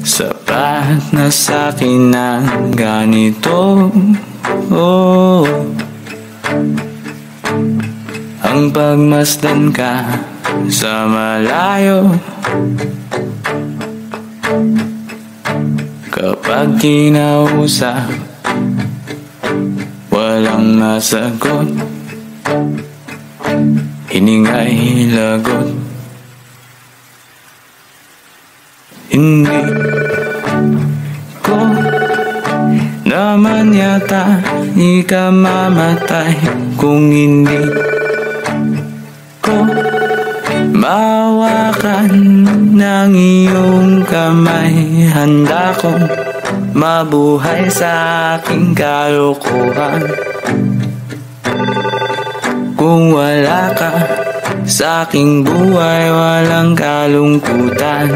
Sapat na sa'kin ang ganito, oh. Ang pagmasdan ka sa malayo, kapag kinausap, walang masagot, hiningay lagot. Hindi ko naman yata ikamamatay kung hindi ko mawakan ng iyong kamay. Handa kong mabuhay sa aking kalokohan. Kung wala ka sa aking buhay, walang kalungkutan.